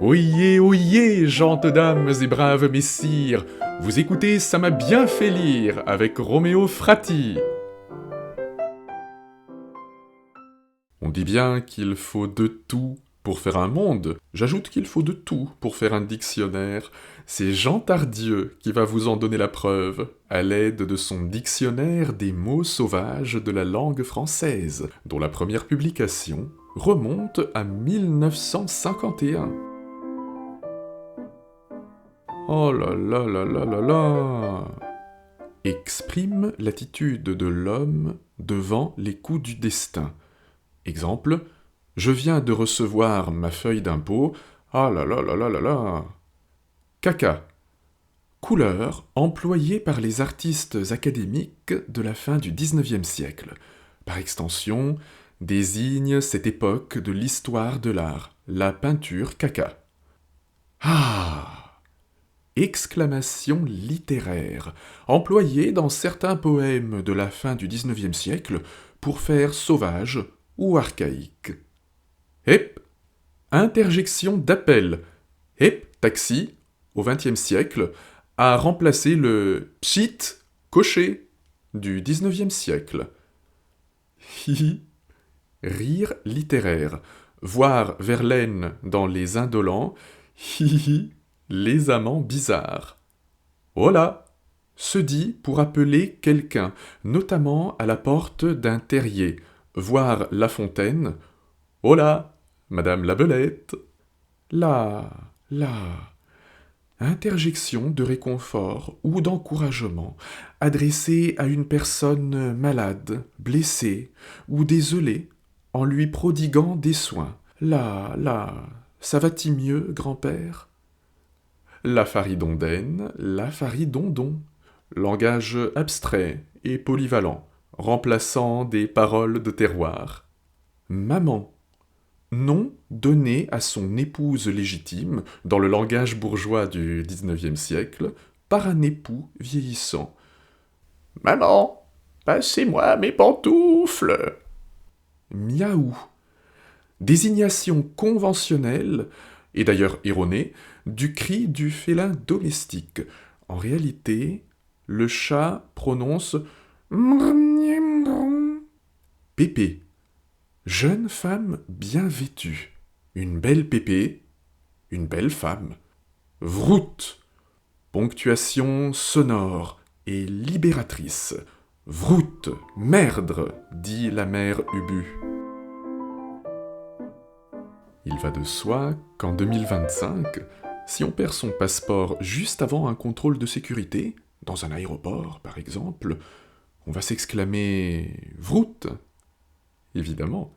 Oyez, gentes dames et braves messires, vous écoutez Ça m'a bien fait lire avec Roméo Frati. On dit bien qu'il faut de tout pour faire un monde. J'ajoute qu'il faut de tout pour faire un dictionnaire. C'est Jean Tardieu qui va vous en donner la preuve, à l'aide de son dictionnaire des mots sauvages de la langue française, dont la première publication remonte à 1951. Oh là là là là là là! Exprime l'attitude de l'homme devant les coups du destin. Exemple, je viens de recevoir ma feuille d'impôt. Ah là là là là là là! Caca. Couleur employée par les artistes académiques de la fin du XIXe siècle. Par extension, désigne cette époque de l'histoire de l'art, la peinture caca. Ah! Exclamation littéraire, employée dans certains poèmes de la fin du XIXe siècle pour faire sauvage ou archaïque. Hep, interjection d'appel. Hep, taxi, au XXe siècle, a remplacé le pchit, cocher, du XIXe siècle. Hihi, rire littéraire, voir Verlaine dans Les Indolents, hihi, les amants bizarres. Hola, se dit pour appeler quelqu'un, notamment à la porte d'un terrier, voir La Fontaine. Hola, Madame la Belette. La, interjection de réconfort ou d'encouragement adressée à une personne malade, blessée ou désolée, en lui prodiguant des soins. Ça va-t-il mieux, grand-père? La faridondaine, la faridondon. Langage abstrait et polyvalent, remplaçant des paroles de terroir. Maman. Nom donné à son épouse légitime, dans le langage bourgeois du XIXe siècle, par un époux vieillissant. Maman, passez-moi mes pantoufles. Miaou. Désignation conventionnelle, et d'ailleurs erronée, du cri du félin domestique. En réalité, le chat prononce Pépé. Jeune femme bien vêtue. Une belle pépé, une belle femme. Vroute. Ponctuation sonore et libératrice. Vroute, merdre, dit la mère Ubu. Il va de soi qu'en 2025, si on perd son passeport juste avant un contrôle de sécurité, dans un aéroport par exemple, on va s'exclamer « Vroute !» Évidemment,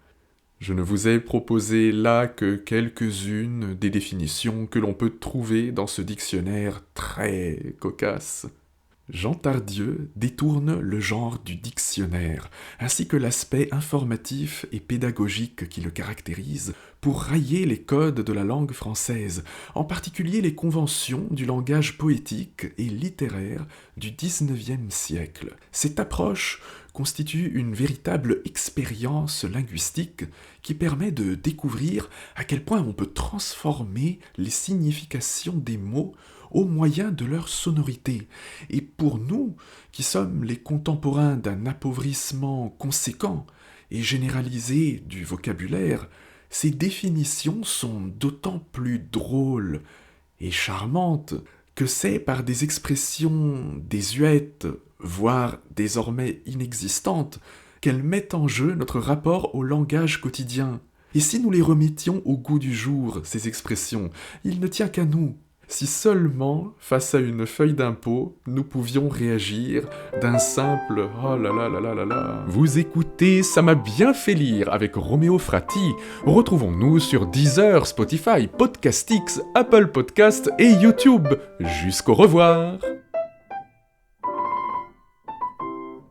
je ne vous ai proposé là que quelques-unes des définitions que l'on peut trouver dans ce dictionnaire très cocasse. Jean Tardieu détourne le genre du dictionnaire, ainsi que l'aspect informatif et pédagogique qui le caractérise, pour railler les codes de la langue française, en particulier les conventions du langage poétique et littéraire du XIXe siècle. Cette approche constitue une véritable expérience linguistique qui permet de découvrir à quel point on peut transformer les significations des mots au moyen de leur sonorité. Et pour nous, qui sommes les contemporains d'un appauvrissement conséquent et généralisé du vocabulaire, ces définitions sont d'autant plus drôles et charmantes que c'est par des expressions désuètes, voire désormais inexistantes, qu'elles mettent en jeu notre rapport au langage quotidien. Et si nous les remettions au goût du jour, ces expressions, il ne tient qu'à nous. Si seulement, face à une feuille d'impôt, nous pouvions réagir d'un simple « oh là là là là là là ». Vous écoutez Ça m'a bien fait lire avec Roméo Frati. Retrouvons-nous sur Deezer, Spotify, Podcastix, Apple Podcasts et YouTube. Jusqu'au revoir.